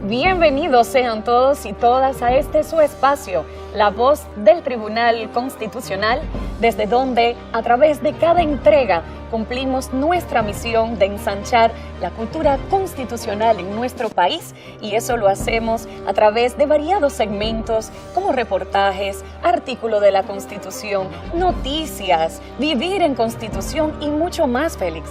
Bienvenidos sean todos y todas a este su espacio, la voz del Tribunal Constitucional, desde donde, a través de cada entrega, cumplimos nuestra misión de ensanchar la cultura constitucional en nuestro país, y eso lo hacemos a través de variados segmentos como reportajes, artículo de la Constitución, noticias, vivir en Constitución y mucho más, Félix.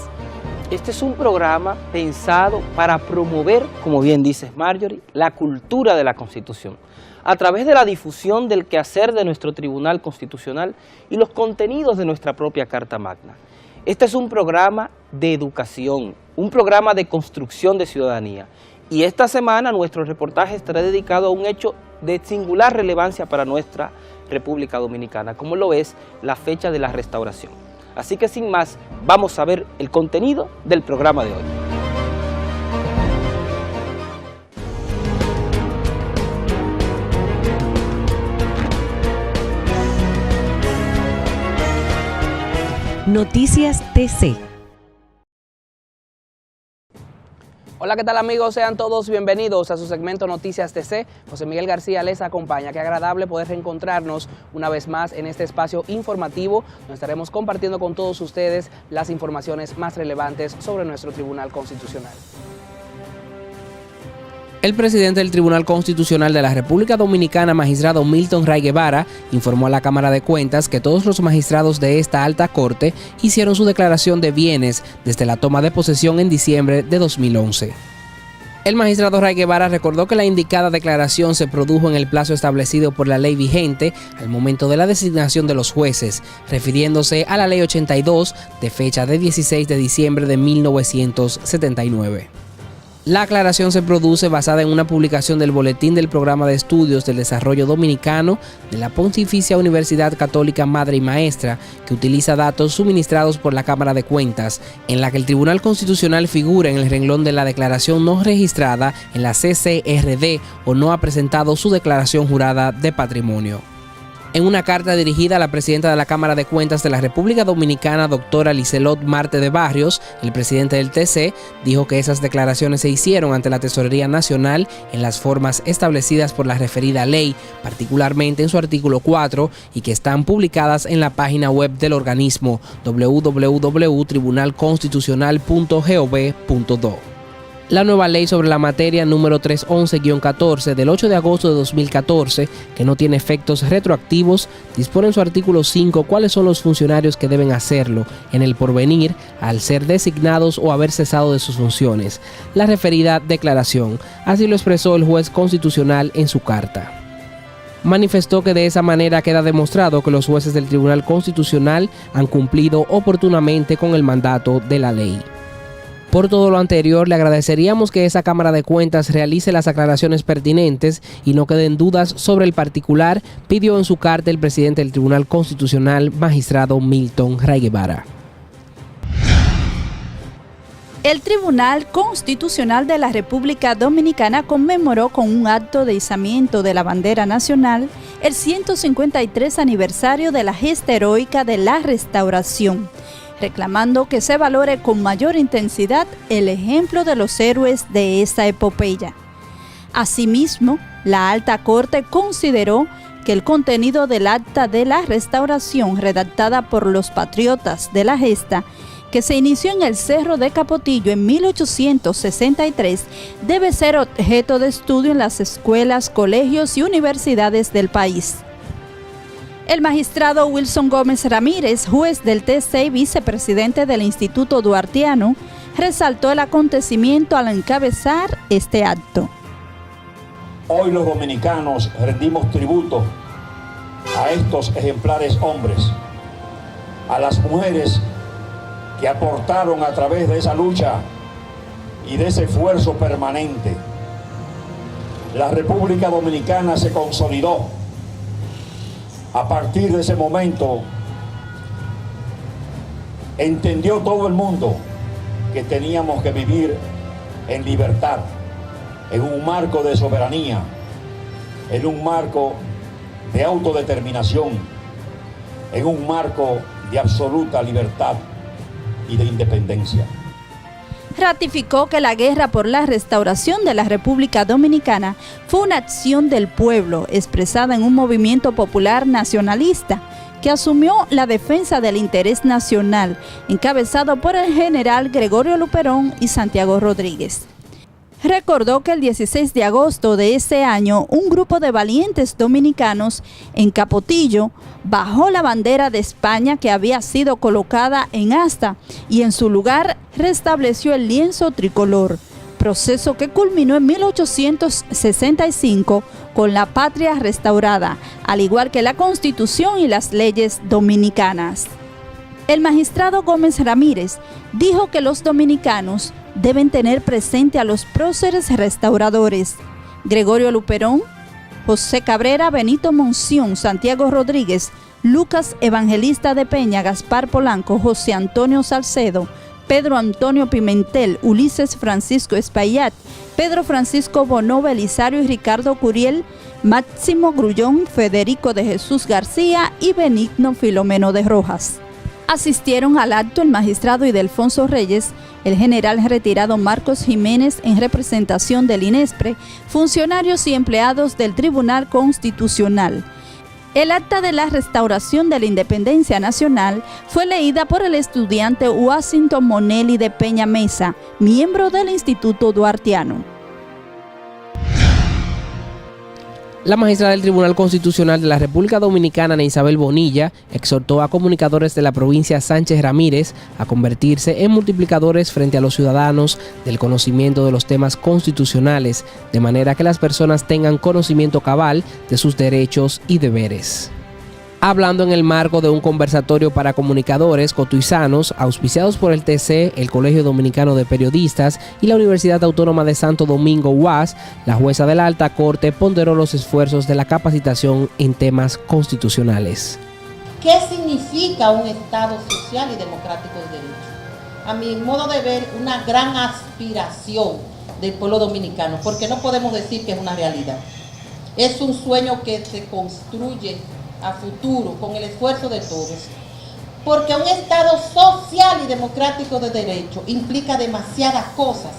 Este es un programa pensado para promover, como bien dices Marjorie, la cultura de la Constitución, a través de la difusión del quehacer de nuestro Tribunal Constitucional y los contenidos de nuestra propia Carta Magna. Este es un programa de educación, un programa de construcción de ciudadanía. Y esta semana nuestro reportaje estará dedicado a un hecho de singular relevancia para nuestra República Dominicana, como lo es la fecha de la Restauración. Así que sin más, vamos a ver el contenido del programa de hoy. Noticias TC. Hola, ¿qué tal amigos? Sean todos bienvenidos a su segmento Noticias TC. José Miguel García les acompaña. Qué agradable poder reencontrarnos una vez más en este espacio informativo, donde estaremos compartiendo con todos ustedes las informaciones más relevantes sobre nuestro Tribunal Constitucional. El presidente del Tribunal Constitucional de la República Dominicana, magistrado Milton Ray Guevara, informó a la Cámara de Cuentas que todos los magistrados de esta alta corte hicieron su declaración de bienes desde la toma de posesión en diciembre de 2011. El magistrado Ray Guevara recordó que la indicada declaración se produjo en el plazo establecido por la ley vigente al momento de la designación de los jueces, refiriéndose a la Ley 82 de fecha de 16 de diciembre de 1979. La aclaración se produce basada en una publicación del Boletín del Programa de Estudios del Desarrollo Dominicano de la Pontificia Universidad Católica Madre y Maestra, que utiliza datos suministrados por la Cámara de Cuentas, en la que el Tribunal Constitucional figura en el renglón de la declaración no registrada en la CCRD o no ha presentado su declaración jurada de patrimonio. En una carta dirigida a la presidenta de la Cámara de Cuentas de la República Dominicana, doctora Liselot Marte de Barrios, el presidente del TC dijo que esas declaraciones se hicieron ante la Tesorería Nacional en las formas establecidas por la referida ley, particularmente en su artículo 4, y que están publicadas en la página web del organismo www.tribunalconstitucional.gov.do. La nueva ley sobre la materia número 311-14 del 8 de agosto de 2014, que no tiene efectos retroactivos, dispone en su artículo 5 cuáles son los funcionarios que deben hacerlo en el porvenir al ser designados o haber cesado de sus funciones. La referida declaración, así lo expresó el juez constitucional en su carta. Manifestó que de esa manera queda demostrado que los jueces del Tribunal Constitucional han cumplido oportunamente con el mandato de la ley. Por todo lo anterior, le agradeceríamos que esa Cámara de Cuentas realice las aclaraciones pertinentes y no queden dudas sobre el particular, pidió en su carta el presidente del Tribunal Constitucional, magistrado Milton Ray Guevara. El Tribunal Constitucional de la República Dominicana conmemoró con un acto de izamiento de la bandera nacional el 153 aniversario de la gesta heroica de la Restauración, reclamando que se valore con mayor intensidad el ejemplo de los héroes de esta epopeya. Asimismo, la Alta Corte consideró que el contenido del acta de la Restauración redactada por los patriotas de la gesta, que se inició en el Cerro de Capotillo en 1863, debe ser objeto de estudio en las escuelas, colegios y universidades del país. El magistrado Wilson Gómez Ramírez, juez del TC y vicepresidente del Instituto Duartiano, resaltó el acontecimiento al encabezar este acto. Hoy los dominicanos rendimos tributo a estos ejemplares hombres, a las mujeres que aportaron a través de esa lucha y de ese esfuerzo permanente. La República Dominicana se consolidó. A partir de ese momento, entendió todo el mundo que teníamos que vivir en libertad, en un marco de soberanía, en un marco de autodeterminación, en un marco de absoluta libertad y de independencia. ratificó que la guerra por la restauración de la República Dominicana fue una acción del pueblo expresada en un movimiento popular nacionalista que asumió la defensa del interés nacional, encabezado por el general Gregorio Luperón y Santiago Rodríguez. Recordó que el 16 de agosto de ese año, un grupo de valientes dominicanos en Capotillo bajó la bandera de España que había sido colocada en asta y en su lugar restableció el lienzo tricolor, proceso que culminó en 1865 con la patria restaurada, al igual que la Constitución y las leyes dominicanas. El magistrado Gómez Ramírez dijo que los dominicanos deben tener presente a los próceres restauradores: Gregorio Luperón, José Cabrera, Benito Monción, Santiago Rodríguez, Lucas Evangelista de Peña, Gaspar Polanco, José Antonio Salcedo, Pedro Antonio Pimentel, Ulises Francisco Espaillat, Pedro Francisco Bonó Belisario y Ricardo Curiel, Máximo Grullón, Federico de Jesús García y Benigno Filomeno de Rojas. Asistieron al acto el magistrado Ildefonso Reyes, el general retirado Marcos Jiménez en representación del INESPRE, funcionarios y empleados del Tribunal Constitucional. El acta de la restauración de la independencia nacional fue leída por el estudiante Washington Monelli de Peña Mesa, miembro del Instituto Duartiano. La magistrada del Tribunal Constitucional de la República Dominicana, Ana Isabel Bonilla, exhortó a comunicadores de la provincia Sánchez Ramírez a convertirse en multiplicadores frente a los ciudadanos del conocimiento de los temas constitucionales, de manera que las personas tengan conocimiento cabal de sus derechos y deberes. Hablando en el marco de un conversatorio para comunicadores cotuizanos auspiciados por el TC, el Colegio Dominicano de Periodistas y la Universidad Autónoma de Santo Domingo, UAS, la jueza de la Alta Corte ponderó los esfuerzos de la capacitación en temas constitucionales. ¿Qué significa un Estado social y democrático de derecho? A mi modo de ver, una gran aspiración del pueblo dominicano, porque no podemos decir que es una realidad. Es un sueño que se construye a futuro con el esfuerzo de todos, porque un Estado social y democrático de derecho implica demasiadas cosas.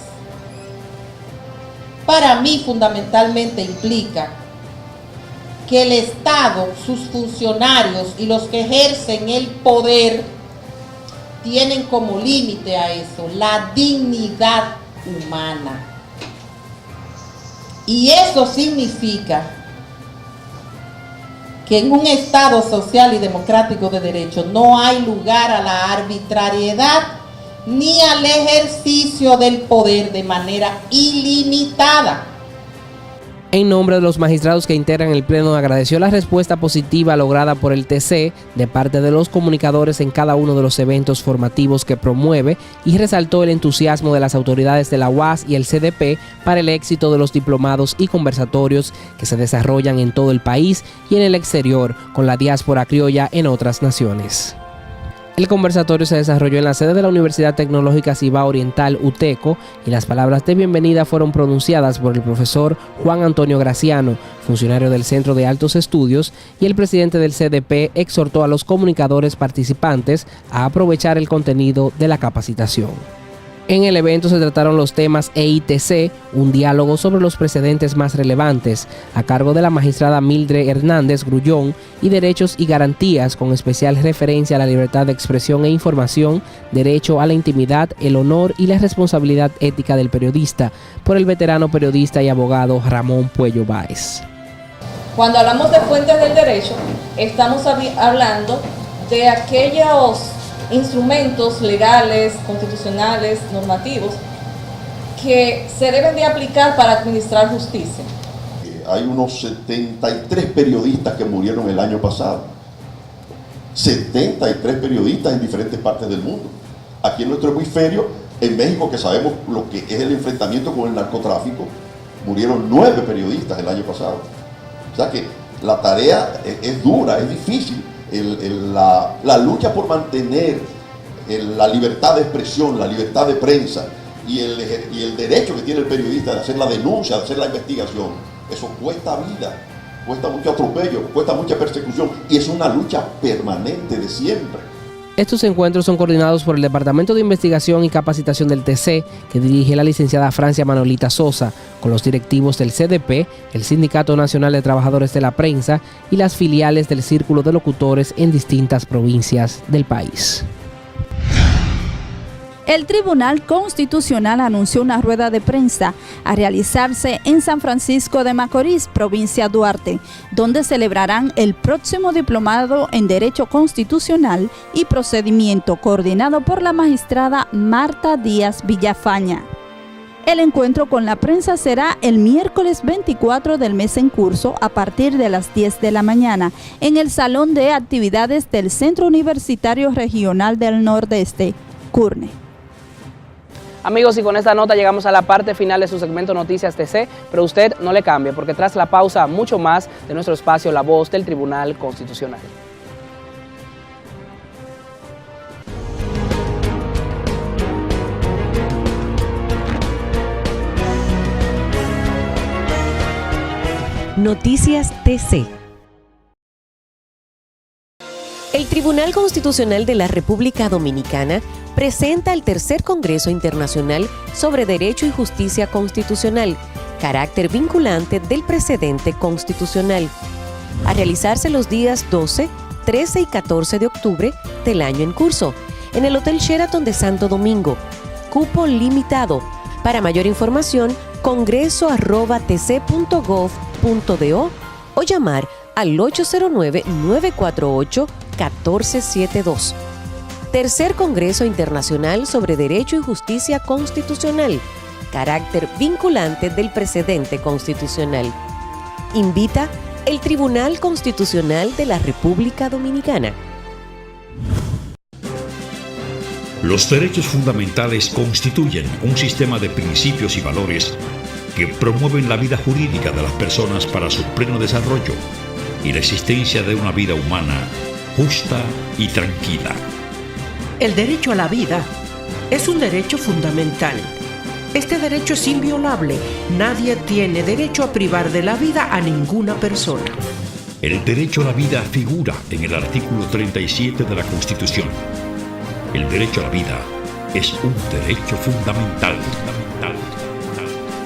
Para mí, fundamentalmente, implica que el Estado, sus funcionarios y los que ejercen el poder tienen como límite a eso la dignidad humana. Y eso significa que en un Estado social y democrático de derecho no hay lugar a la arbitrariedad ni al ejercicio del poder de manera ilimitada. En nombre de los magistrados que integran el Pleno, agradeció la respuesta positiva lograda por el TC de parte de los comunicadores en cada uno de los eventos formativos que promueve y resaltó el entusiasmo de las autoridades de la UAS y el CDP para el éxito de los diplomados y conversatorios que se desarrollan en todo el país y en el exterior con la diáspora criolla en otras naciones. El conversatorio se desarrolló en la sede de la Universidad Tecnológica Cibao Oriental, UTECO, y las palabras de bienvenida fueron pronunciadas por el profesor Juan Antonio Graciano, funcionario del Centro de Altos Estudios, y el presidente del CDP exhortó a los comunicadores participantes a aprovechar el contenido de la capacitación. En el evento se trataron los temas EITC, un diálogo sobre los precedentes más relevantes, a cargo de la magistrada Mildred Hernández Grullón, y derechos y garantías, con especial referencia a la libertad de expresión e información, derecho a la intimidad, el honor y la responsabilidad ética del periodista, por el veterano periodista y abogado Ramón Puello Báez. Cuando hablamos de fuentes del derecho, estamos hablando de aquellos instrumentos legales, constitucionales, normativos, que se deben de aplicar para administrar justicia. Hay unos 73 periodistas que murieron el año pasado. 73 periodistas en diferentes partes del mundo. Aquí en nuestro hemisferio, en México, que sabemos lo que es el enfrentamiento con el narcotráfico, murieron 9 periodistas el año pasado. O sea que la tarea es dura, es difícil. La lucha por mantener la libertad de expresión, la libertad de prensa y el derecho que tiene el periodista de hacer la denuncia, de hacer la investigación, eso cuesta vida, cuesta mucho atropello, cuesta mucha persecución y es una lucha permanente de siempre. Estos encuentros son coordinados por el Departamento de Investigación y Capacitación del TC, que dirige la licenciada Francia Manolita Sosa, con los directivos del CDP, el Sindicato Nacional de Trabajadores de la Prensa y las filiales del Círculo de Locutores en distintas provincias del país. El Tribunal Constitucional anunció una rueda de prensa a realizarse en San Francisco de Macorís, provincia Duarte, donde celebrarán el próximo diplomado en Derecho Constitucional y Procedimiento, coordinado por la magistrada Marta Díaz Villafaña. El encuentro con la prensa será el miércoles 24 del mes en curso a partir de las 10 de la mañana en el Salón de Actividades del Centro Universitario Regional del Nordeste, CURNE. Amigos, y con esta nota llegamos a la parte final de su segmento Noticias TC, pero usted no le cambie, porque tras la pausa mucho más de nuestro espacio La Voz del Tribunal Constitucional. Noticias TC. El Tribunal Constitucional de la República Dominicana presenta el tercer Congreso Internacional sobre Derecho y Justicia Constitucional, carácter vinculante del precedente constitucional, a realizarse los días 12, 13 y 14 de octubre del año en curso, en el Hotel Sheraton de Santo Domingo. Cupo limitado. Para mayor información, congreso@tc.gov.do o llamar al 809-948-1472. Tercer Congreso Internacional sobre Derecho y Justicia Constitucional, carácter vinculante del precedente constitucional. Invita el Tribunal Constitucional de la República Dominicana. Los derechos fundamentales constituyen un sistema de principios y valores que promueven la vida jurídica de las personas para su pleno desarrollo y la existencia de una vida humana justa y tranquila. El derecho a la vida es un derecho fundamental. Este derecho es inviolable. Nadie tiene derecho a privar de la vida a ninguna persona. El derecho a la vida figura en el artículo 37 de la Constitución. El derecho a la vida es un derecho fundamental.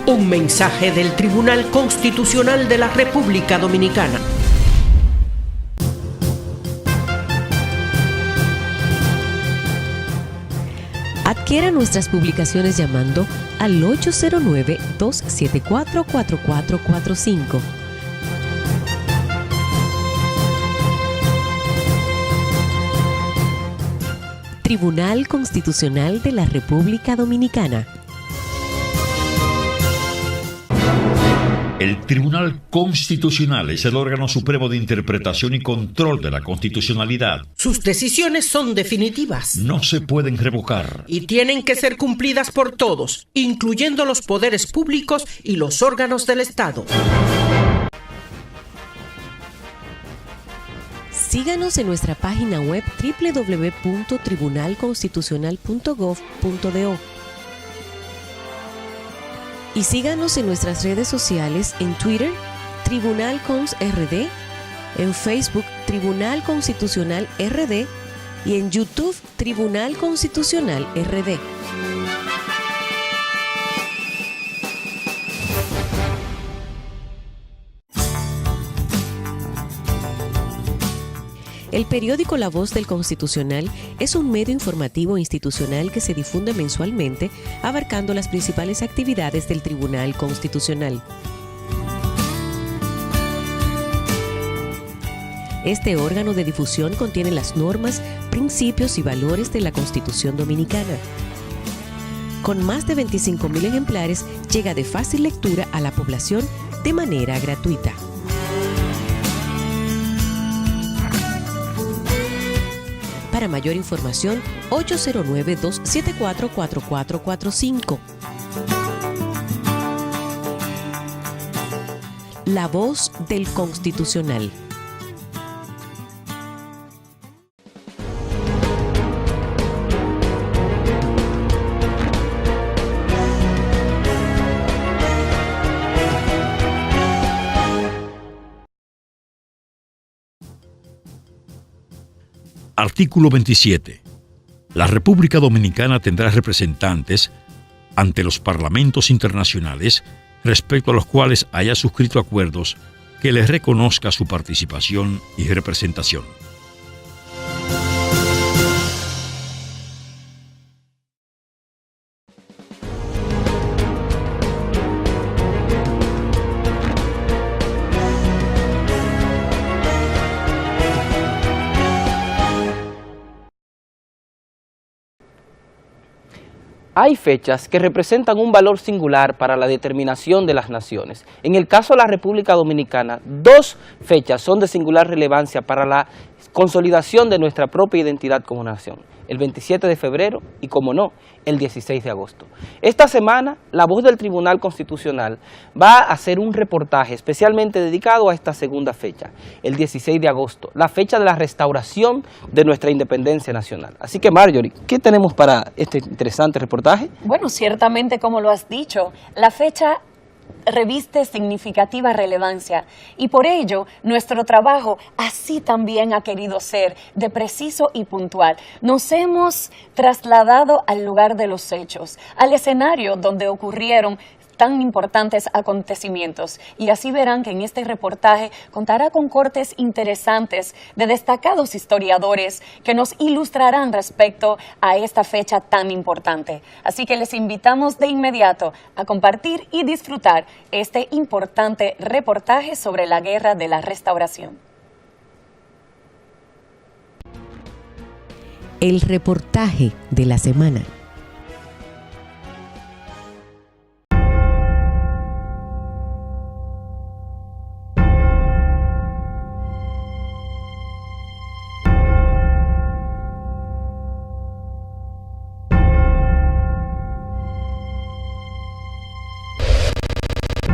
Un mensaje del Tribunal Constitucional de la República Dominicana. Adquiera nuestras publicaciones llamando al 809-274-4445. Tribunal Constitucional de la República Dominicana. El Tribunal Constitucional es el órgano supremo de interpretación y control de la constitucionalidad. Sus decisiones son definitivas. No se pueden revocar. Y tienen que ser cumplidas por todos, incluyendo los poderes públicos y los órganos del Estado. Síganos en nuestra página web www.tribunalconstitucional.gov.do y síganos en nuestras redes sociales en Twitter, Tribunal Cons RD, en Facebook, Tribunal Constitucional RD y en YouTube, Tribunal Constitucional RD. El periódico La Voz del Constitucional es un medio informativo institucional que se difunde mensualmente, abarcando las principales actividades del Tribunal Constitucional. Este órgano de difusión contiene las normas, principios y valores de la Constitución Dominicana. Con más de 25,000 ejemplares, llega de fácil lectura a la población de manera gratuita. Para mayor información, 809-274-4445. La Voz del Constitucional. Artículo 27. La República Dominicana tendrá representantes ante los parlamentos internacionales respecto a los cuales haya suscrito acuerdos que les reconozca su participación y representación. Hay fechas que representan un valor singular para la determinación de las naciones. En el caso de la República Dominicana, 2 fechas son de singular relevancia para la consolidación de nuestra propia identidad como nación. El 27 de febrero y, como no, el 16 de agosto. Esta semana, La Voz del Tribunal Constitucional va a hacer un reportaje especialmente dedicado a esta segunda fecha, el 16 de agosto, la fecha de la restauración de nuestra independencia nacional. Así que, Marjorie, ¿qué tenemos para este interesante reportaje? Bueno, ciertamente, como lo has dicho, la fecha reviste significativa relevancia y por ello nuestro trabajo así también ha querido ser de preciso y puntual. Nos hemos trasladado al lugar de los hechos, al escenario donde ocurrieron tan importantes acontecimientos y así verán que en este reportaje contará con cortes interesantes de destacados historiadores que nos ilustrarán respecto a esta fecha tan importante. Así que les invitamos de inmediato a compartir y disfrutar este importante reportaje sobre la Guerra de la Restauración. El reportaje de la semana.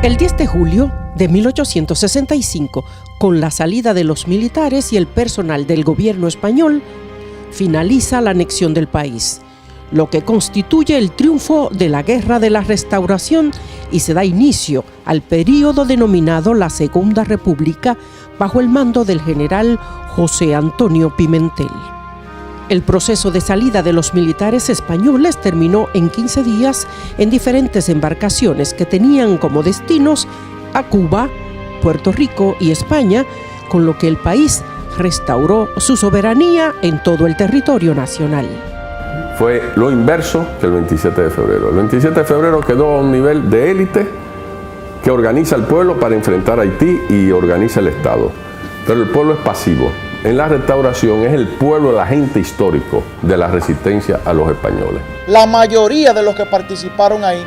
El 10 de julio de 1865, con la salida de los militares y el personal del gobierno español, finaliza la anexión del país, lo que constituye el triunfo de la Guerra de la Restauración y se da inicio al período denominado la Segunda República bajo el mando del general José Antonio Pimentel. El proceso de salida de los militares españoles terminó en 15 días en diferentes embarcaciones que tenían como destinos a Cuba, Puerto Rico y España, con lo que el país restauró su soberanía en todo el territorio nacional. Fue lo inverso que el 27 de febrero. El 27 de febrero quedó a un nivel de élite que organiza el pueblo para enfrentar a Haití y organiza el Estado. Pero el pueblo es pasivo. En la restauración es el pueblo, el agente histórico de la resistencia a los españoles. La mayoría de los que participaron ahí,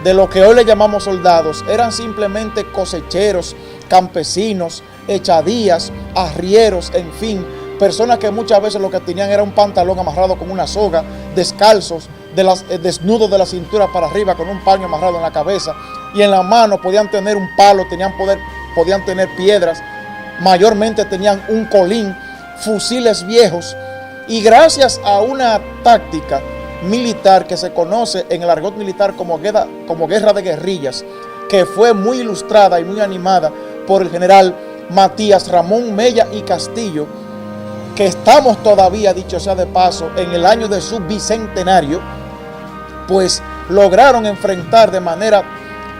de lo que hoy le llamamos soldados, eran simplemente cosecheros, campesinos, echadías, arrieros, en fin, personas que muchas veces lo que tenían era un pantalón amarrado con una soga, descalzos, desnudos de la cintura para arriba con un paño amarrado en la cabeza y en la mano podían tener un palo, podían tener piedras. Mayormente tenían un colín, fusiles viejos y gracias a una táctica militar que se conoce en el argot militar como guerra de guerrillas, que fue muy ilustrada y muy animada por el general Matías Ramón Mella y Castillo, que estamos todavía, dicho sea de paso, en el año de su bicentenario, pues lograron enfrentar de manera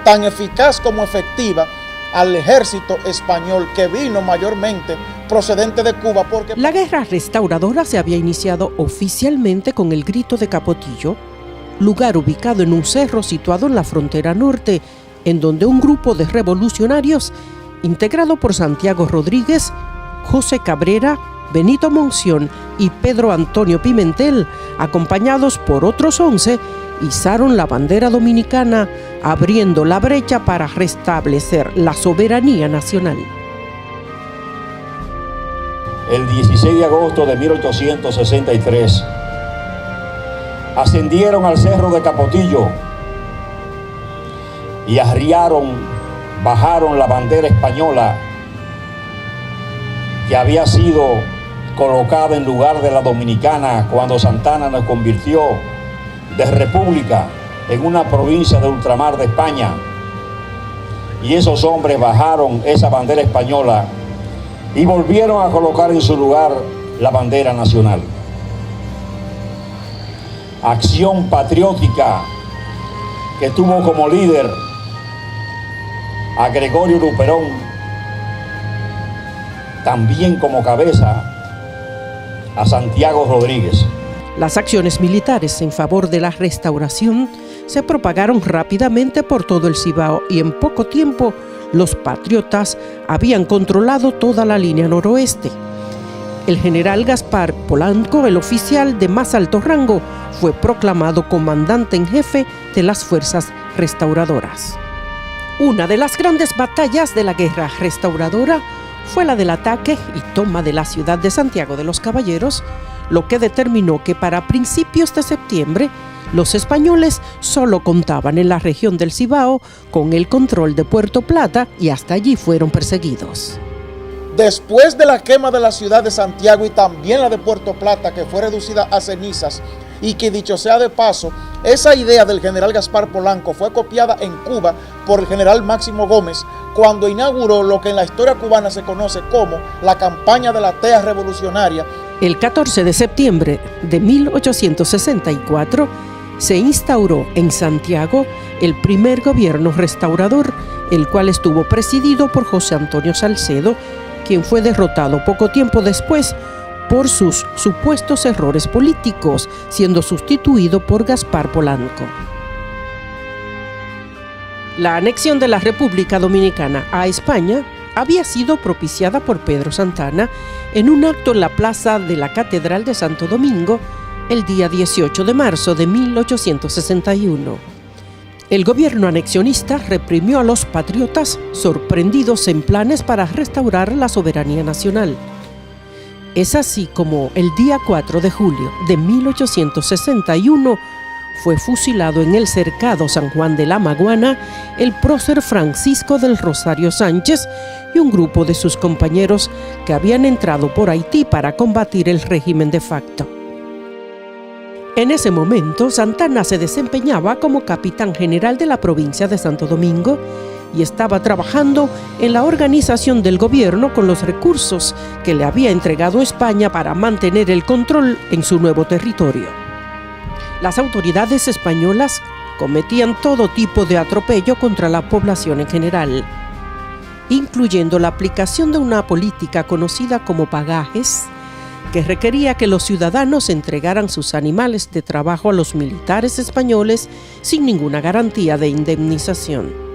tan eficaz como efectiva al ejército español que vino mayormente procedente de Cuba porque... La guerra restauradora se había iniciado oficialmente con el Grito de Capotillo, lugar ubicado en un cerro situado en la frontera norte, en donde un grupo de revolucionarios, integrado por Santiago Rodríguez, José Cabrera, Benito Monción y Pedro Antonio Pimentel, acompañados por otros 11, izaron la bandera dominicana, abriendo la brecha para restablecer la soberanía nacional. El 16 de agosto de 1863 ascendieron al Cerro de Capotillo y bajaron la bandera española que había sido colocada en lugar de la dominicana cuando Santana nos convirtió de república en una provincia de ultramar de España. Y esos hombres bajaron esa bandera española y volvieron a colocar en su lugar la bandera nacional. Acción Patriótica, que tuvo como líder a Gregorio Luperón, también como cabeza a Santiago Rodríguez. Las acciones militares en favor de la restauración se propagaron rápidamente por todo el Cibao y en poco tiempo los patriotas habían controlado toda la línea noroeste. El general Gaspar Polanco, el oficial de más alto rango, fue proclamado comandante en jefe de las fuerzas restauradoras. Una de las grandes batallas de la guerra restauradora fue la del ataque y toma de la ciudad de Santiago de los Caballeros, lo que determinó que para principios de septiembre los españoles solo contaban en la región del Cibao con el control de Puerto Plata y hasta allí fueron perseguidos. Después de la quema de la ciudad de Santiago y también la de Puerto Plata, que fue reducida a cenizas, y que dicho sea de paso, esa idea del general Gaspar Polanco fue copiada en Cuba por el general Máximo Gómez cuando inauguró lo que en la historia cubana se conoce como la campaña de la tea revolucionaria. El 14 de septiembre de 1864 se instauró en Santiago el primer gobierno restaurador, el cual estuvo presidido por José Antonio Salcedo, quien fue derrotado poco tiempo después por sus supuestos errores políticos, siendo sustituido por Gaspar Polanco. La anexión de la República Dominicana a España había sido propiciada por Pedro Santana en un acto en la plaza de la Catedral de Santo Domingo el día 18 de marzo de 1861. El gobierno anexionista reprimió a los patriotas sorprendidos en planes para restaurar la soberanía nacional. Es así como el día 4 de julio de 1861 fue fusilado en el cercado San Juan de la Maguana el prócer Francisco del Rosario Sánchez y un grupo de sus compañeros que habían entrado por Haití para combatir el régimen de facto. En ese momento, Santana se desempeñaba como capitán general de la provincia de Santo Domingo y estaba trabajando en la organización del gobierno con los recursos que le había entregado España para mantener el control en su nuevo territorio. Las autoridades españolas cometían todo tipo de atropello contra la población en general, incluyendo la aplicación de una política conocida como pagajes, que requería que los ciudadanos entregaran sus animales de trabajo a los militares españoles sin ninguna garantía de indemnización.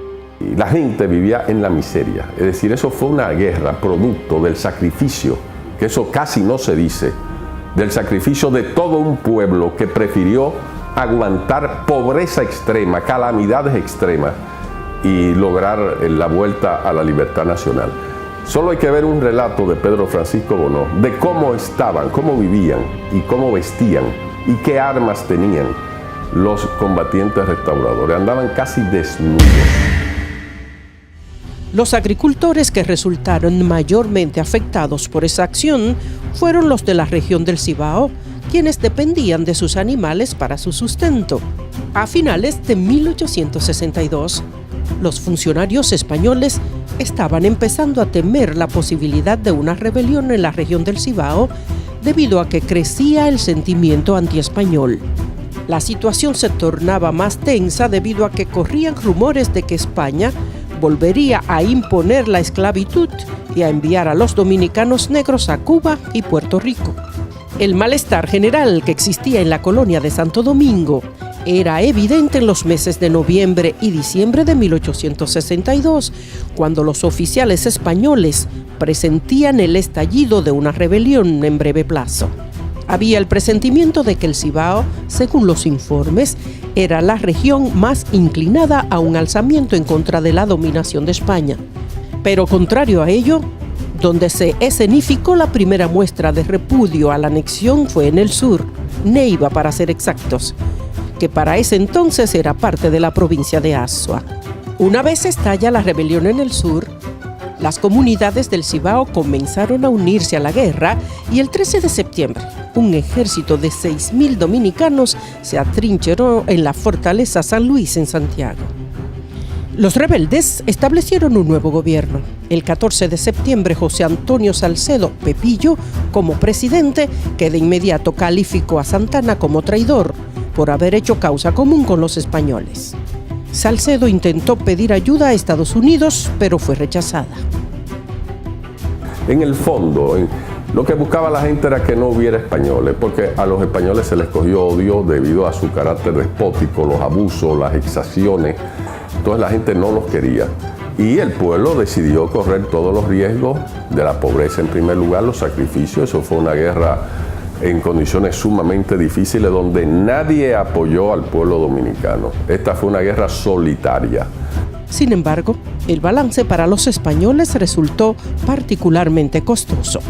La gente vivía en la miseria, es decir, eso fue una guerra producto del sacrificio, que eso casi no se dice, del sacrificio de todo un pueblo que prefirió aguantar pobreza extrema, calamidades extremas y lograr la vuelta a la libertad nacional. Solo hay que ver un relato de Pedro Francisco Bonó de cómo estaban, cómo vivían y cómo vestían y qué armas tenían los combatientes restauradores. Andaban casi desnudos. Los agricultores que resultaron mayormente afectados por esa acción fueron los de la región del Cibao, quienes dependían de sus animales para su sustento. A finales de 1862, los funcionarios españoles estaban empezando a temer la posibilidad de una rebelión en la región del Cibao debido a que crecía el sentimiento antiespañol. La situación se tornaba más tensa debido a que corrían rumores de que España volvería a imponer la esclavitud y a enviar a los dominicanos negros a Cuba y Puerto Rico. El malestar general que existía en la colonia de Santo Domingo era evidente en los meses de noviembre y diciembre de 1862, cuando los oficiales españoles presentían el estallido de una rebelión en breve plazo. Había el presentimiento de que el Cibao, según los informes, era la región más inclinada a un alzamiento en contra de la dominación de España. Pero contrario a ello, donde se escenificó la primera muestra de repudio a la anexión fue en el sur, Neiva para ser exactos, que para ese entonces era parte de la provincia de Azua. Una vez estalla la rebelión en el sur, las comunidades del Cibao comenzaron a unirse a la guerra y el 13 de septiembre, un ejército de 6.000 dominicanos se atrincheró en la fortaleza San Luis en Santiago. Los rebeldes establecieron un nuevo gobierno. El 14 de septiembre, José Antonio Salcedo Pepillo, como presidente, que de inmediato calificó a Santana como traidor, por haber hecho causa común con los españoles. Salcedo intentó pedir ayuda a Estados Unidos, pero fue rechazada. En el fondo, lo que buscaba la gente era que no hubiera españoles, porque a los españoles se les cogió odio debido a su carácter despótico, los abusos, las exacciones. Entonces la gente no los quería. Y el pueblo decidió correr todos los riesgos de la pobreza en primer lugar, los sacrificios. Eso fue una guerra en condiciones sumamente difíciles donde nadie apoyó al pueblo dominicano. Esta fue una guerra solitaria. Sin embargo, el balance para los españoles resultó particularmente costoso,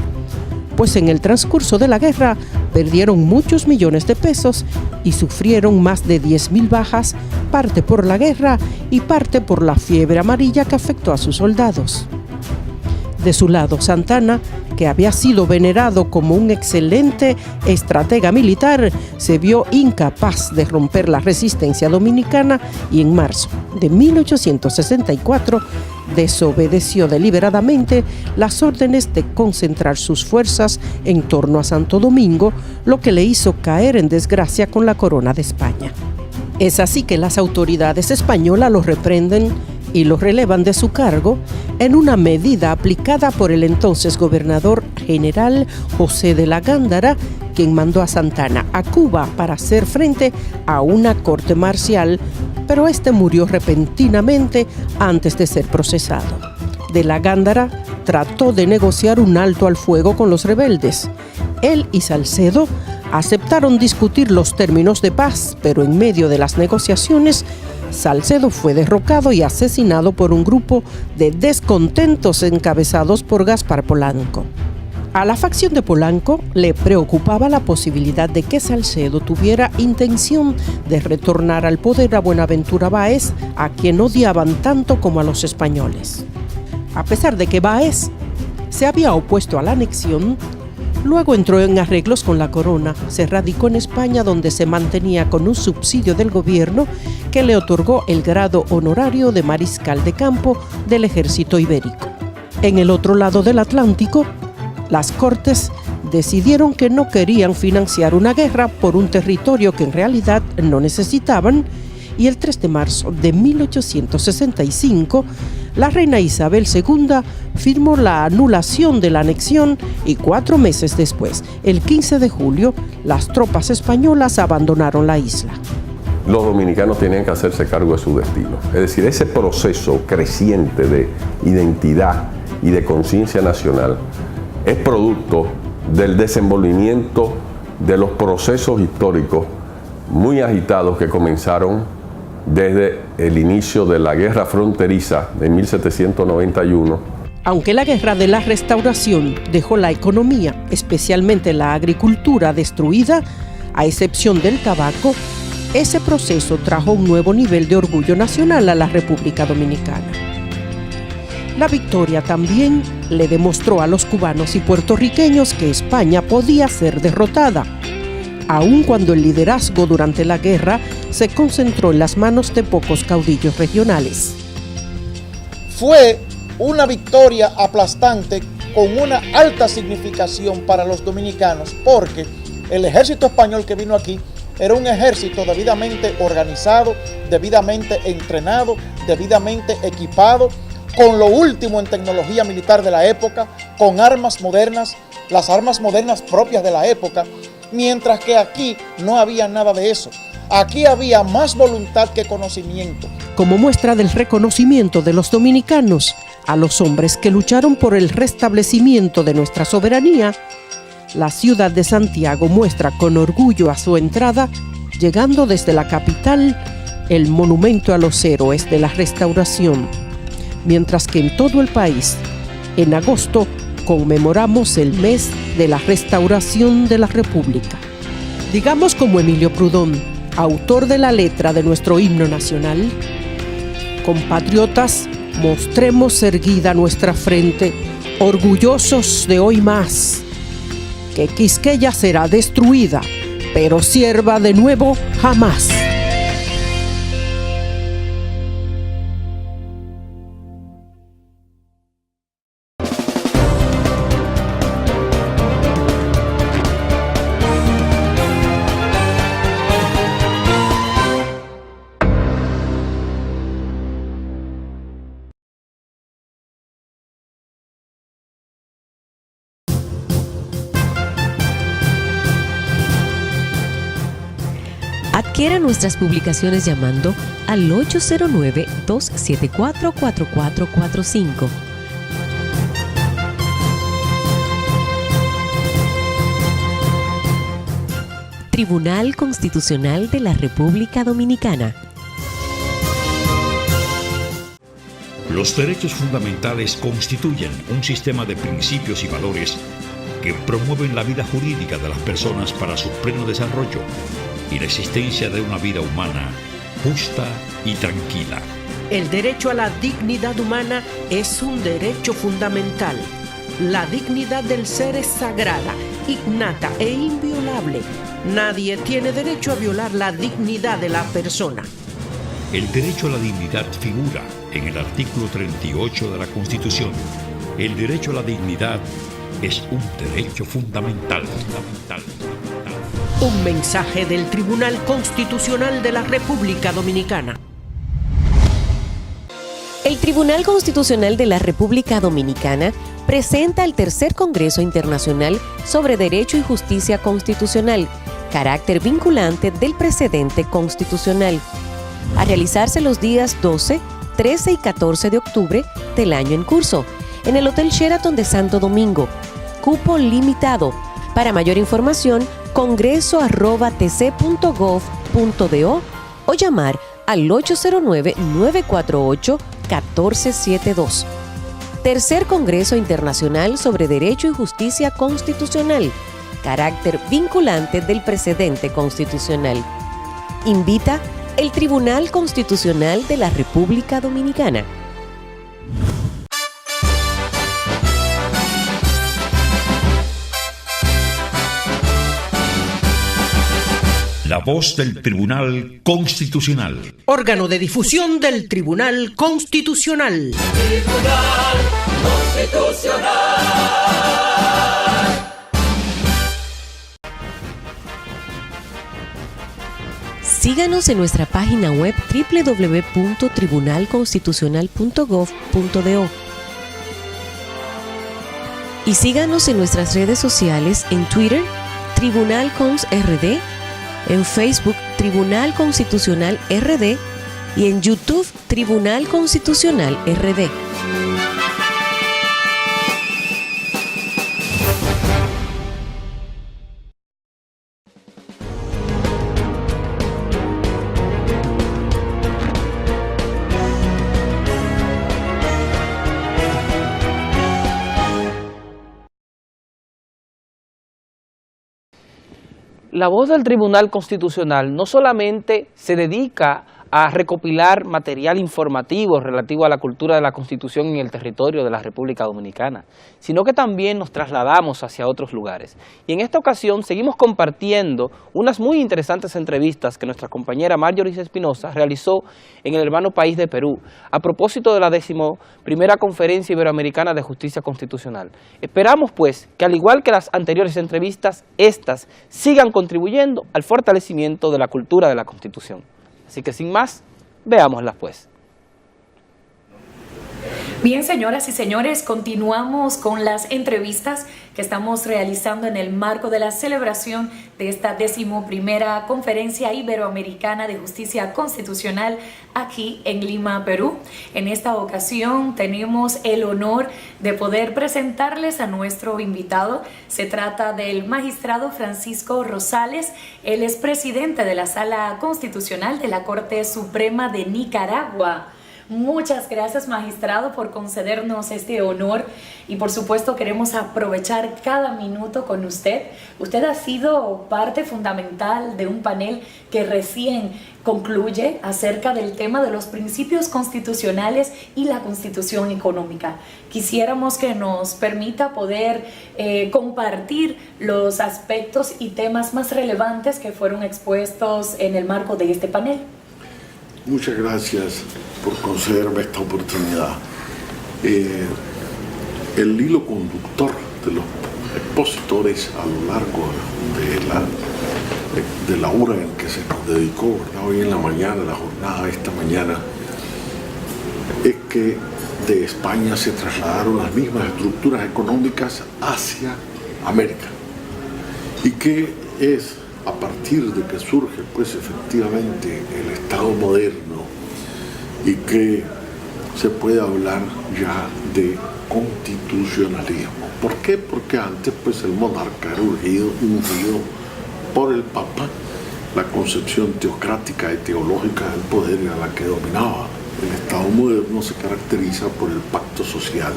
pues en el transcurso de la guerra perdieron muchos millones de pesos y sufrieron más de 10.000 bajas, parte por la guerra y parte por la fiebre amarilla que afectó a sus soldados. De su lado, Santana, que había sido venerado como un excelente estratega militar, se vio incapaz de romper la resistencia dominicana y en marzo de 1864 desobedeció deliberadamente las órdenes de concentrar sus fuerzas en torno a Santo Domingo, lo que le hizo caer en desgracia con la corona de España. Es así que las autoridades españolas lo reprenden y lo relevan de su cargo en una medida aplicada por el entonces gobernador general José de la Gándara, quien mandó a Santana a Cuba para hacer frente a una corte marcial, pero este murió repentinamente antes de ser procesado. De la Gándara trató de negociar un alto al fuego con los rebeldes. Él y Salcedo aceptaron discutir los términos de paz, pero en medio de las negociaciones, Salcedo fue derrocado y asesinado por un grupo de descontentos encabezados por Gaspar Polanco. A la facción de Polanco le preocupaba la posibilidad de que Salcedo tuviera intención de retornar al poder a Buenaventura Báez, a quien odiaban tanto como a los españoles. A pesar de que Báez se había opuesto a la anexión, luego entró en arreglos con la corona, se radicó en España donde se mantenía con un subsidio del gobierno que le otorgó el grado honorario de mariscal de campo del ejército ibérico. En el otro lado del Atlántico, las Cortes decidieron que no querían financiar una guerra por un territorio que en realidad no necesitaban y el 3 de marzo de 1865, la reina Isabel II firmó la anulación de la anexión y 4 meses después, el 15 de julio, las tropas españolas abandonaron la isla. Los dominicanos tenían que hacerse cargo de su destino. Es decir, ese proceso creciente de identidad y de conciencia nacional es producto del desenvolvimiento de los procesos históricos muy agitados que comenzaron desde el inicio de la Guerra Fronteriza de 1791. Aunque la Guerra de la Restauración dejó la economía, especialmente la agricultura, destruida, a excepción del tabaco, ese proceso trajo un nuevo nivel de orgullo nacional a la República Dominicana. La victoria también le demostró a los cubanos y puertorriqueños que España podía ser derrotada, aun cuando el liderazgo durante la guerra se concentró en las manos de pocos caudillos regionales. Fue una victoria aplastante con una alta significación para los dominicanos, porque el ejército español que vino aquí era un ejército debidamente organizado, debidamente entrenado, debidamente equipado, con lo último en tecnología militar de la época, con armas modernas, las armas modernas propias de la época, mientras que aquí no había nada de eso. Aquí había más voluntad que conocimiento. Como muestra del reconocimiento de los dominicanos a los hombres que lucharon por el restablecimiento de nuestra soberanía, la ciudad de Santiago muestra con orgullo a su entrada, llegando desde la capital, el monumento a los héroes de la Restauración, mientras que en todo el país, en agosto, conmemoramos el mes de la Restauración de la República. Digamos como Emilio Prudón, autor de la letra de nuestro himno nacional: compatriotas, mostremos erguida nuestra frente, orgullosos de hoy más, que Quisqueya será destruida, pero sierva de nuevo jamás. Adquiera nuestras publicaciones llamando al 809-274-4445. Tribunal Constitucional de la República Dominicana. Los derechos fundamentales constituyen un sistema de principios y valores que promueven la vida jurídica de las personas para su pleno desarrollo y la existencia de una vida humana justa y tranquila. El derecho a la dignidad humana es un derecho fundamental. La dignidad del ser es sagrada, innata e inviolable. Nadie tiene derecho a violar la dignidad de la persona. El derecho a la dignidad figura en el artículo 38 de la Constitución. El derecho a la dignidad es un derecho fundamental. Un mensaje del Tribunal Constitucional de la República Dominicana. El Tribunal Constitucional de la República Dominicana presenta el tercer Congreso Internacional sobre Derecho y Justicia Constitucional, carácter vinculante del precedente constitucional, a realizarse los días 12, 13 y 14 de octubre del año en curso, en el Hotel Sheraton de Santo Domingo. Cupo limitado. Para mayor información, congreso@tc.gov.do o llamar al 809-948-1472. Tercer Congreso Internacional sobre Derecho y Justicia Constitucional, carácter vinculante del precedente constitucional. Invita el Tribunal Constitucional de la República Dominicana. La voz del Tribunal Constitucional. Órgano de difusión del Tribunal Constitucional. Tribunal Constitucional. Síganos en nuestra página web www.tribunalconstitucional.gov.do y síganos en nuestras redes sociales en Twitter, Tribunal Cons RD, en Facebook, Tribunal Constitucional RD y en YouTube, Tribunal Constitucional RD. La voz del Tribunal Constitucional no solamente se dedica a recopilar material informativo relativo a la cultura de la Constitución en el territorio de la República Dominicana, sino que también nos trasladamos hacia otros lugares. Y en esta ocasión seguimos compartiendo unas muy interesantes entrevistas que nuestra compañera Marjorie Espinosa realizó en el hermano país de Perú, a propósito de la 11ª Conferencia Iberoamericana de Justicia Constitucional. Esperamos pues que al igual que las anteriores entrevistas, estas sigan contribuyendo al fortalecimiento de la cultura de la Constitución. Así que sin más, veámoslas pues. Bien, señoras y señores, continuamos con las entrevistas que estamos realizando en el marco de la celebración de esta 11ª Conferencia Iberoamericana de Justicia Constitucional aquí en Lima, Perú. En esta ocasión tenemos el honor de poder presentarles a nuestro invitado. Se trata del magistrado Francisco Rosales. Él es presidente de la Sala Constitucional de la Corte Suprema de Nicaragua. Muchas gracias, magistrado, por concedernos este honor y por supuesto queremos aprovechar cada minuto con usted. Usted ha sido parte fundamental de un panel que recién concluye acerca del tema de los principios constitucionales y la constitución económica. Quisiéramos que nos permita poder compartir los aspectos y temas más relevantes que fueron expuestos en el marco de este panel. Muchas gracias por concederme esta oportunidad. El hilo conductor de los expositores a lo largo de la hora en que se nos dedicó, ¿verdad? Hoy en la mañana, la jornada de esta mañana, es que de España se trasladaron las mismas estructuras económicas hacia América y que es a partir de que surge pues efectivamente el Estado moderno y que se puede hablar ya de constitucionalismo. ¿Por qué? Porque antes pues el monarca era ungido por el Papa. La concepción teocrática y teológica del poder era la que dominaba. El Estado moderno se caracteriza por el pacto social.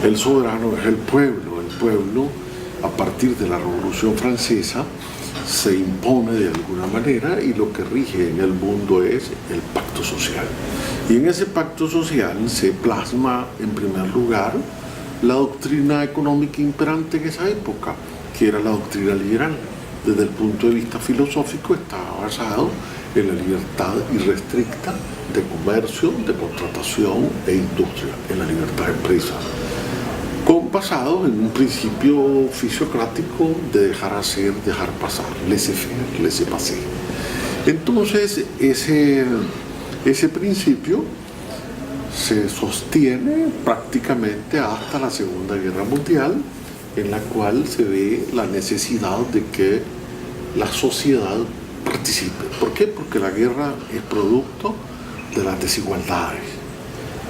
El soberano es el pueblo. El pueblo, a partir de la Revolución Francesa, se impone de alguna manera y lo que rige en el mundo es el pacto social. Y en ese pacto social se plasma en primer lugar la doctrina económica imperante en esa época, que era la doctrina liberal. Desde el punto de vista filosófico estaba basado en la libertad irrestricta de comercio, de contratación e industria, en la libertad de empresa, basado en un principio fisiocrático de dejar hacer, dejar pasar, laissez-faire, laissez-passer. Entonces ese principio se sostiene prácticamente hasta la Segunda Guerra Mundial, en la cual se ve la necesidad de que la sociedad participe. ¿Por qué? Porque la guerra es producto de las desigualdades.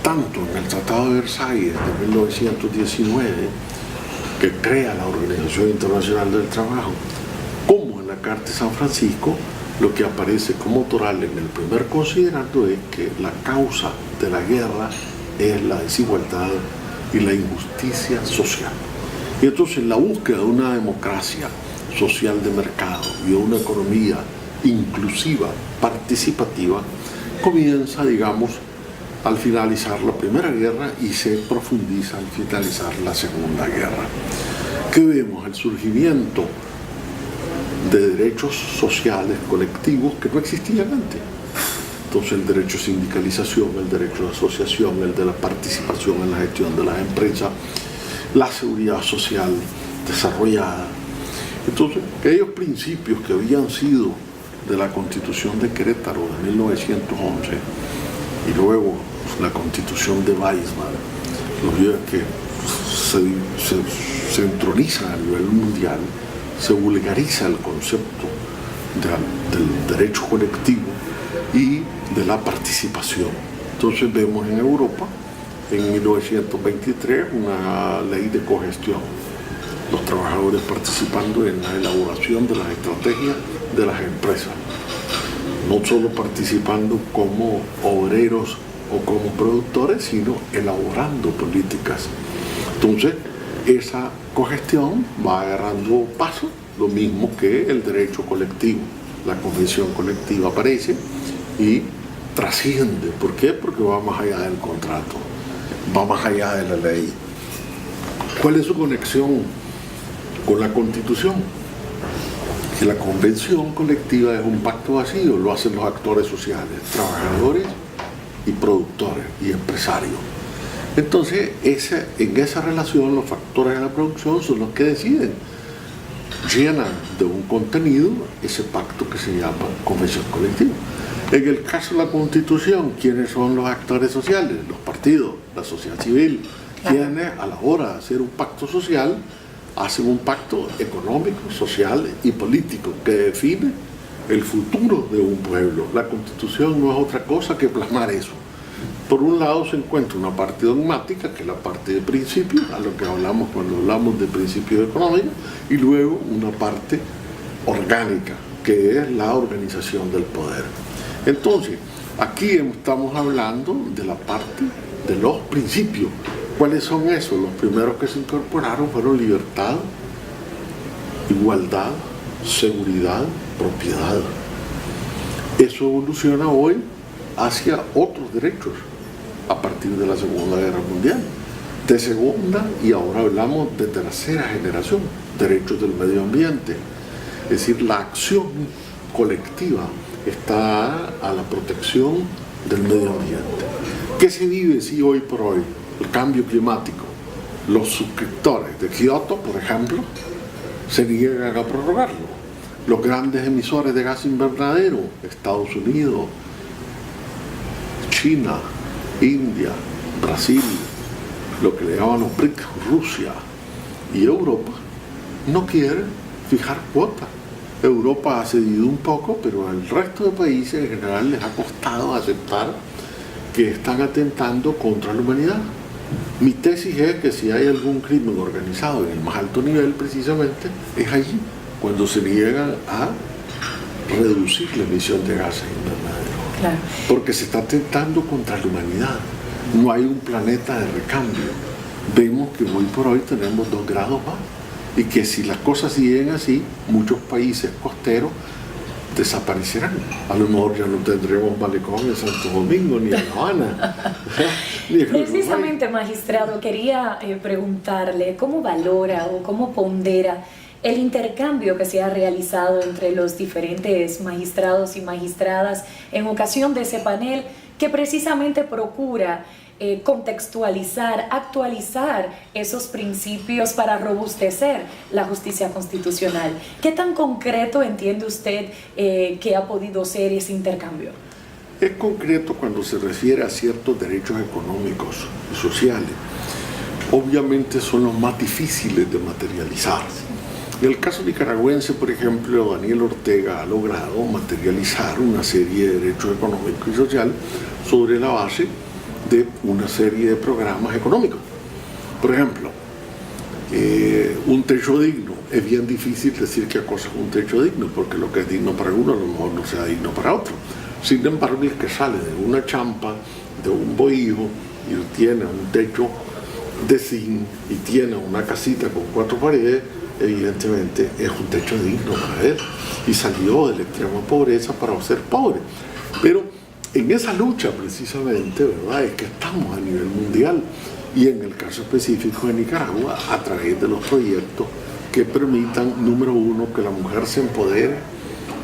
Tanto en el Tratado de Versalles de 1919, que crea la Organización Internacional del Trabajo, como en la Carta de San Francisco, lo que aparece como toral en el primer considerando es que la causa de la guerra es la desigualdad y la injusticia social. Y entonces la búsqueda de una democracia social de mercado y de una economía inclusiva, participativa, comienza, digamos, al finalizar la Primera Guerra y se profundiza al finalizar la Segunda Guerra. ¿Qué vemos? El surgimiento de derechos sociales colectivos que no existían antes. Entonces el derecho de sindicalización, el derecho de asociación, el de la participación en la gestión de las empresas, la seguridad social desarrollada. Entonces, aquellos principios que habían sido de la Constitución de Querétaro de 1911 y luego la Constitución de Weimar, los días que se entroniza a nivel mundial, se vulgariza el concepto del derecho colectivo y de la participación. Entonces vemos en Europa, en 1923, una ley de cogestión, los trabajadores participando en la elaboración de las estrategias de las empresas, no solo participando como obreros o como productores, sino elaborando políticas. Entonces, esa cogestión va agarrando paso, lo mismo que el derecho colectivo. La convención colectiva aparece y trasciende. ¿Por qué? Porque va más allá del contrato, va más allá de la ley. ¿Cuál es su conexión con la Constitución? Que la convención colectiva es un pacto vacío, lo hacen los actores sociales, trabajadores y productores y empresarios. Entonces, en esa relación los factores de la producción son los que deciden, llenan de un contenido ese pacto que se llama convención colectiva. En el caso de la Constitución, ¿quiénes son los actores sociales? Los partidos, la sociedad civil, quienes a la hora de hacer un pacto social hacen un pacto económico, social y político que define el futuro de un pueblo. La Constitución no es otra cosa que plasmar eso. Por un lado se encuentra una parte dogmática, que es la parte de principios, a lo que hablamos cuando hablamos de principios económicos, y luego una parte orgánica, que es la organización del poder. Entonces, aquí estamos hablando de la parte de los principios. ¿Cuáles son esos? Los primeros que se incorporaron fueron libertad, igualdad, seguridad, propiedad. Eso evoluciona hoy hacia otros derechos a partir de la Segunda Guerra Mundial. De segunda y ahora hablamos de tercera generación, derechos del medio ambiente. Es decir, la acción colectiva está a la protección del medio ambiente. ¿Qué se vive si hoy por hoy? El cambio climático. Los suscriptores de Kioto, por ejemplo, se niegan a prorrogarlo. Los grandes emisores de gas invernadero, Estados Unidos, China, India, Brasil, lo que le llaman los BRICS, Rusia y Europa, no quieren fijar cuotas Europa ha cedido un poco, pero al resto de países en general les ha costado aceptar que están atentando contra la humanidad. Mi tesis es que si hay algún crimen organizado en el más alto nivel, precisamente, es allí, cuando se niegan a reducir la emisión de gases invernaderos. Claro. Porque se está atentando contra la humanidad. No hay un planeta de recambio. Vemos que hoy por hoy tenemos 2 grados más. Y que si las cosas siguen así, muchos países costeros desaparecerán. A lo mejor ya no tendremos malecón en Santo Domingo ni en La Habana. Precisamente, magistrado, quería preguntarle cómo valora o cómo pondera el intercambio que se ha realizado entre los diferentes magistrados y magistradas en ocasión de ese panel que precisamente procura contextualizar, actualizar esos principios para robustecer la justicia constitucional. ¿Qué tan concreto entiende usted que ha podido ser ese intercambio? Es concreto cuando se refiere a ciertos derechos económicos y sociales. Obviamente son los más difíciles de materializar. En el caso nicaragüense, por ejemplo, Daniel Ortega ha logrado materializar una serie de derechos económicos y sociales sobre la base de una serie de programas económicos. Por ejemplo, un techo digno. Es bien difícil decir qué cosa es un techo digno, porque lo que es digno para uno a lo mejor no sea digno para otro. Sin embargo, el que sale de una champa, de un bohío, y tiene un techo de zinc y tiene una casita con 4 paredes, evidentemente es un techo digno para él. Y salió de la extrema pobreza para ser pobre. Pero en esa lucha precisamente, ¿verdad?, es que estamos a nivel mundial y en el caso específico de Nicaragua a través de los proyectos que permitan, número uno, que la mujer se empodere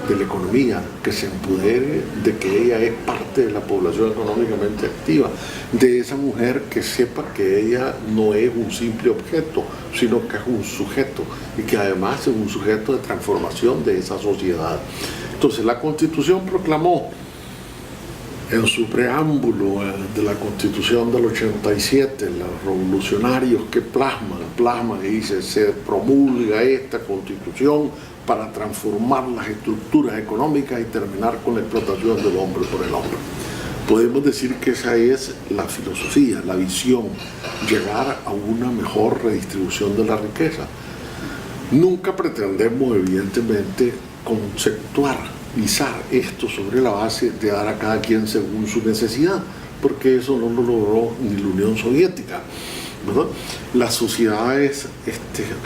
de la economía, que se empodere de que ella es parte de la población económicamente activa, de esa mujer que sepa que ella no es un simple objeto, sino que es un sujeto y que además es un sujeto de transformación de esa sociedad. Entonces la Constitución proclamó en su preámbulo de la Constitución del 87, los revolucionarios que plasman y dice, se promulga esta Constitución para transformar las estructuras económicas y terminar con la explotación del hombre por el hombre. Podemos decir que esa es la filosofía, la visión, llegar a una mejor redistribución de la riqueza. Nunca pretendemos, evidentemente, conceptualizar esto sobre la base de dar a cada quien según su necesidad, porque eso no lo logró ni la Unión Soviética, ¿verdad? Las sociedades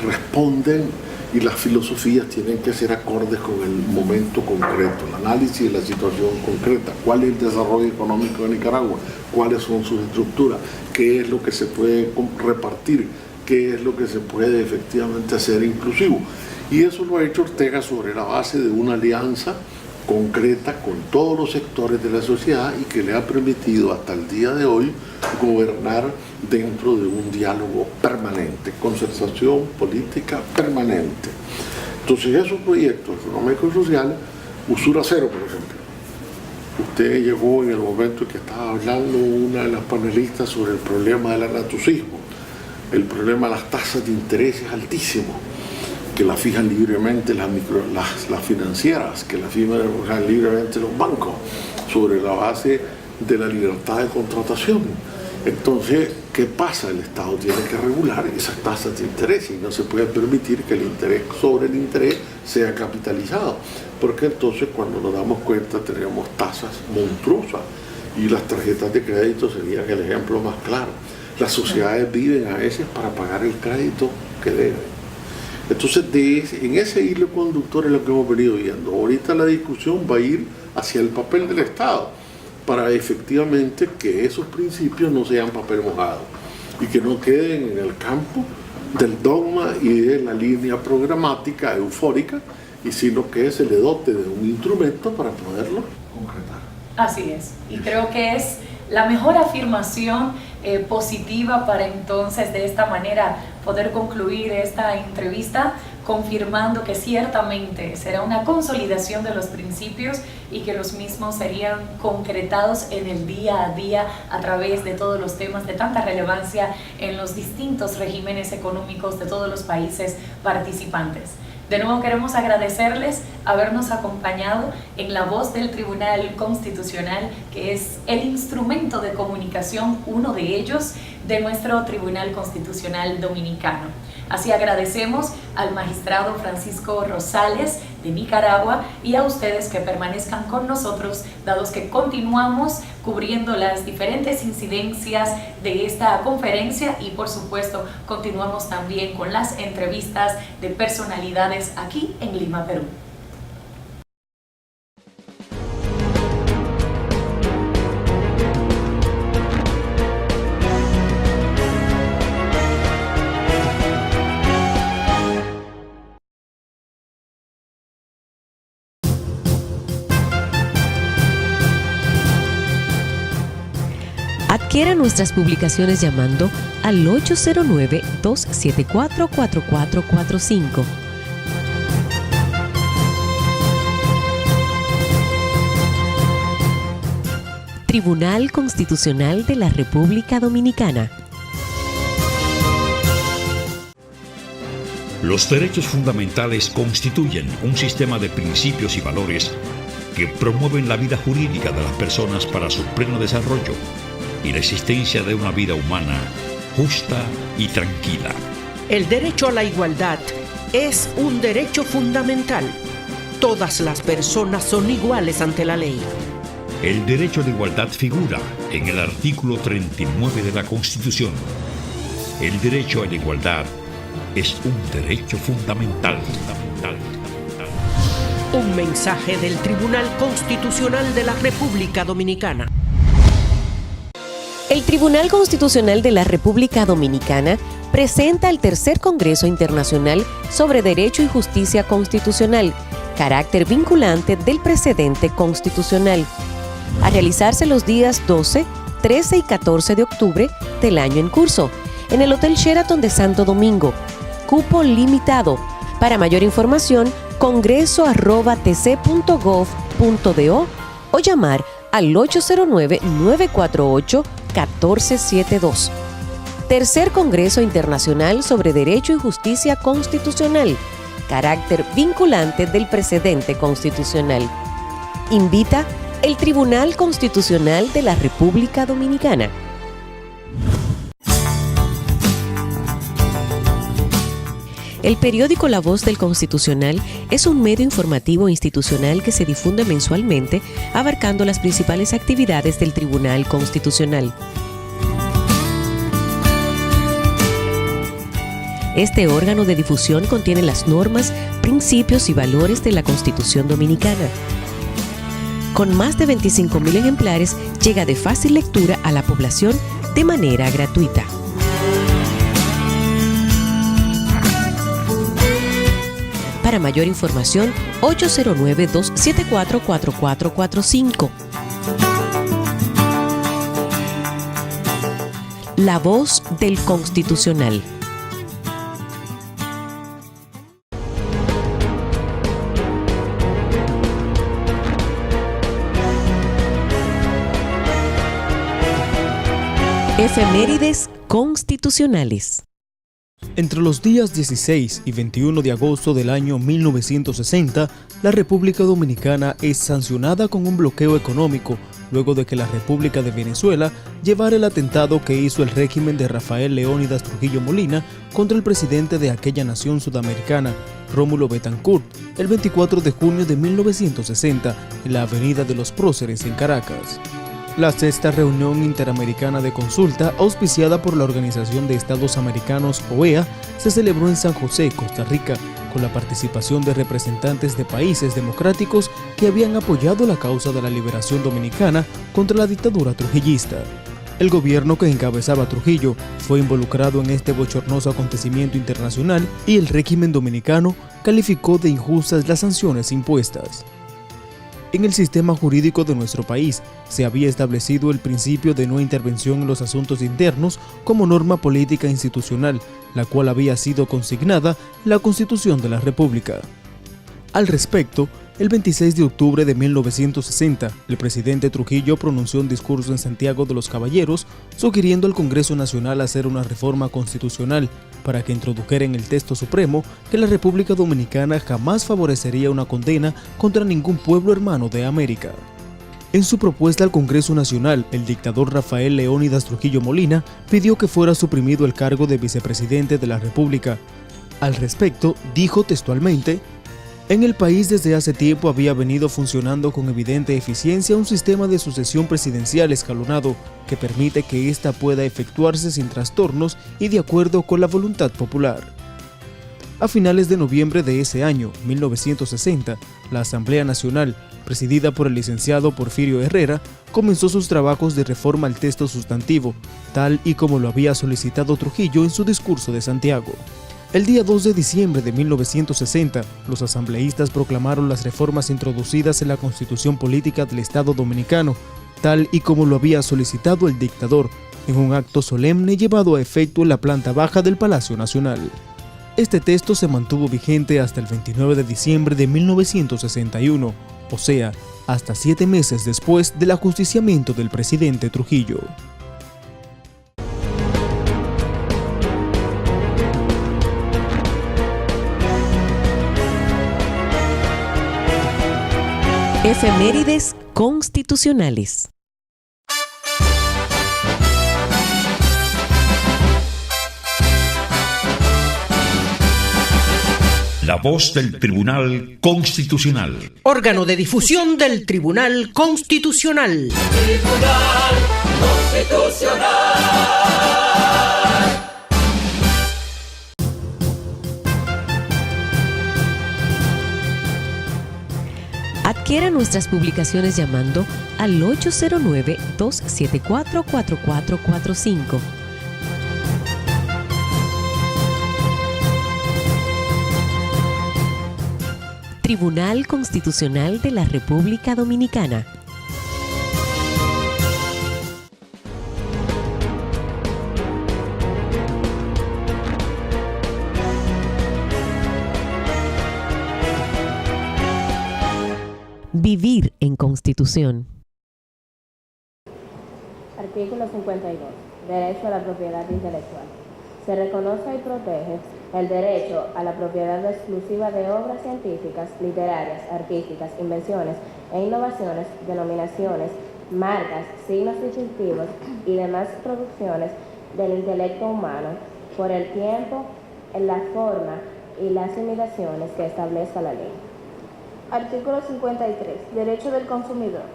responden y las filosofías tienen que ser acordes con el momento concreto, el análisis de la situación concreta, cuál es el desarrollo económico de Nicaragua, cuáles son sus estructuras, qué es lo que se puede repartir, qué es lo que se puede efectivamente hacer inclusivo. Y eso lo ha hecho Ortega sobre la base de una alianza concreta con todos los sectores de la sociedad y que le ha permitido hasta el día de hoy gobernar dentro de un diálogo permanente, concertación política permanente. Entonces esos proyectos económicos y sociales, usura cero, por ejemplo. Usted llegó en el momento en que estaba hablando una de las panelistas sobre el problema del anatocismo, el problema de las tasas de interés altísimos, que la fijan libremente las financieras, que la fijan libremente los bancos, sobre la base de la libertad de contratación. Entonces, ¿qué pasa? El Estado tiene que regular esas tasas de interés y no se puede permitir que el interés sobre el interés sea capitalizado, porque entonces cuando nos damos cuenta tenemos tasas monstruosas y las tarjetas de crédito serían el ejemplo más claro. Las sociedades viven a veces para pagar el crédito que deben. Entonces, en ese hilo conductor es lo que hemos venido viendo. Ahorita la discusión va a ir hacia el papel del Estado, para efectivamente que esos principios no sean papel mojado y que no queden en el campo del dogma y de la línea programática eufórica, y sino que se le dote de un instrumento para poderlo concretar. Así es, y creo que es la mejor afirmación positiva para entonces de esta manera poder concluir esta entrevista, confirmando que ciertamente será una consolidación de los principios y que los mismos serían concretados en el día a día a través de todos los temas de tanta relevancia en los distintos regímenes económicos de todos los países participantes. De nuevo queremos agradecerles habernos acompañado en La Voz del Tribunal Constitucional, que es el instrumento de comunicación, uno de ellos, de nuestro Tribunal Constitucional Dominicano. Así agradecemos al magistrado Francisco Rosales de Nicaragua y a ustedes que permanezcan con nosotros, dados que continuamos cubriendo las diferentes incidencias de esta conferencia y por supuesto continuamos también con las entrevistas de personalidades aquí en Lima, Perú. Adquiera nuestras publicaciones llamando al 809-274-4445. Tribunal Constitucional de la República Dominicana. Los derechos fundamentales constituyen un sistema de principios y valores que promueven la vida jurídica de las personas para su pleno desarrollo y la existencia de una vida humana justa y tranquila. El derecho a la igualdad es un derecho fundamental. Todas las personas son iguales ante la ley. El derecho a la igualdad figura en el artículo 39 de la Constitución. El derecho a la igualdad es un derecho fundamental. Un mensaje del Tribunal Constitucional de la República Dominicana. El Tribunal Constitucional de la República Dominicana presenta el tercer Congreso Internacional sobre Derecho y Justicia Constitucional, carácter vinculante del precedente constitucional, a realizarse los días 12, 13 y 14 de octubre del año en curso, en el Hotel Sheraton de Santo Domingo. Cupo limitado. Para mayor información, congreso@tc.gov.do o llamar al 809-948-1472. Tercer Congreso Internacional sobre Derecho y Justicia Constitucional, carácter vinculante del precedente constitucional. Invita el Tribunal Constitucional de la República Dominicana. El periódico La Voz del Constitucional es un medio informativo institucional que se difunde mensualmente, abarcando las principales actividades del Tribunal Constitucional. Este órgano de difusión contiene las normas, principios y valores de la Constitución Dominicana. Con más de 25.000 ejemplares, llega de fácil lectura a la población de manera gratuita. Para mayor información, 809-274-4445. La Voz del Constitucional. Efemérides constitucionales. Entre los días 16 y 21 de agosto del año 1960, la República Dominicana es sancionada con un bloqueo económico luego de que la República de Venezuela llevara el atentado que hizo el régimen de Rafael Leónidas Trujillo Molina contra el presidente de aquella nación sudamericana, Rómulo Betancourt, el 24 de junio de 1960 en la Avenida de los Próceres en Caracas. La sexta reunión interamericana de consulta, auspiciada por la Organización de Estados Americanos OEA, se celebró en San José, Costa Rica, con la participación de representantes de países democráticos que habían apoyado la causa de la liberación dominicana contra la dictadura trujillista. El gobierno que encabezaba Trujillo fue involucrado en este bochornoso acontecimiento internacional y el régimen dominicano calificó de injustas las sanciones impuestas. En el sistema jurídico de nuestro país se había establecido el principio de no intervención en los asuntos internos como norma política institucional, la cual había sido consignada en la Constitución de la República. Al respecto, el 26 de octubre de 1960, el presidente Trujillo pronunció un discurso en Santiago de los Caballeros, sugiriendo al Congreso Nacional hacer una reforma constitucional para que introdujera en el texto supremo que la República Dominicana jamás favorecería una condena contra ningún pueblo hermano de América. En su propuesta al Congreso Nacional, el dictador Rafael Leónidas Trujillo Molina pidió que fuera suprimido el cargo de vicepresidente de la República. Al respecto, dijo textualmente: en el país desde hace tiempo había venido funcionando con evidente eficiencia un sistema de sucesión presidencial escalonado que permite que ésta pueda efectuarse sin trastornos y de acuerdo con la voluntad popular. A finales de noviembre de ese año, 1960, la Asamblea Nacional, presidida por el licenciado Porfirio Herrera, comenzó sus trabajos de reforma al texto sustantivo, tal y como lo había solicitado Trujillo en su discurso de Santiago. El día 2 de diciembre de 1960, los asambleístas proclamaron las reformas introducidas en la Constitución Política del Estado Dominicano, tal y como lo había solicitado el dictador, en un acto solemne llevado a efecto en la planta baja del Palacio Nacional. Este texto se mantuvo vigente hasta el 29 de diciembre de 1961, o sea, hasta 7 meses después del ajusticiamiento del presidente Trujillo. Efemérides constitucionales. La voz del Tribunal Constitucional. Órgano de difusión del Tribunal Constitucional. Tribunal Constitucional. Adquiera nuestras publicaciones llamando al 809-274-4445. Tribunal Constitucional de la República Dominicana. Vivir en Constitución. Artículo 52. Derecho a la propiedad intelectual. Se reconoce y protege el derecho a la propiedad exclusiva de obras científicas, literarias, artísticas, invenciones e innovaciones, denominaciones, marcas, signos distintivos y demás producciones del intelecto humano por el tiempo, en la forma y las limitaciones que establezca la ley. Artículo 53. Derecho del consumidor.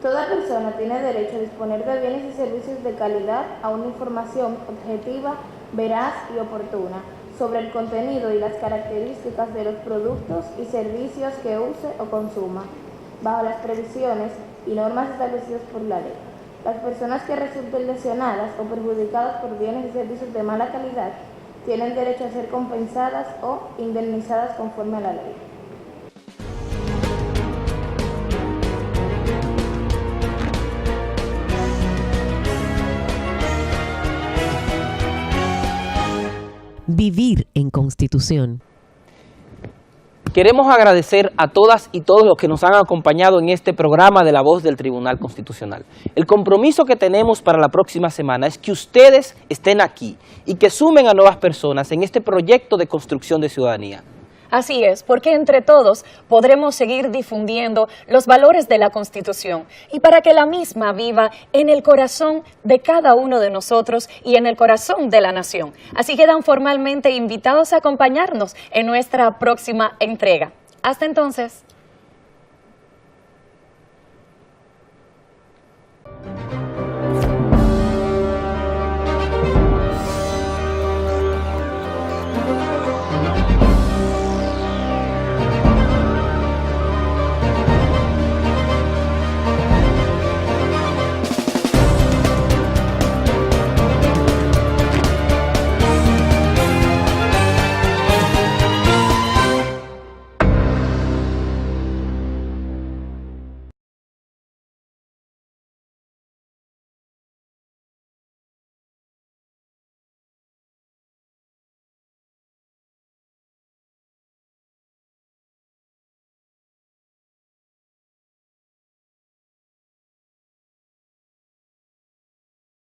Toda persona tiene derecho a disponer de bienes y servicios de calidad a una información objetiva, veraz y oportuna sobre el contenido y las características de los productos y servicios que use o consuma, bajo las previsiones y normas establecidas por la ley. Las personas que resulten lesionadas o perjudicadas por bienes y servicios de mala calidad tienen derecho a ser compensadas o indemnizadas conforme a la ley. Vivir en Constitución. Queremos agradecer a todas y todos los que nos han acompañado en este programa de La Voz del Tribunal Constitucional. El compromiso que tenemos para la próxima semana es que ustedes estén aquí y que sumen a nuevas personas en este proyecto de construcción de ciudadanía. Así es, porque entre todos podremos seguir difundiendo los valores de la Constitución y para que la misma viva en el corazón de cada uno de nosotros y en el corazón de la nación. Así quedan formalmente invitados a acompañarnos en nuestra próxima entrega. Hasta entonces.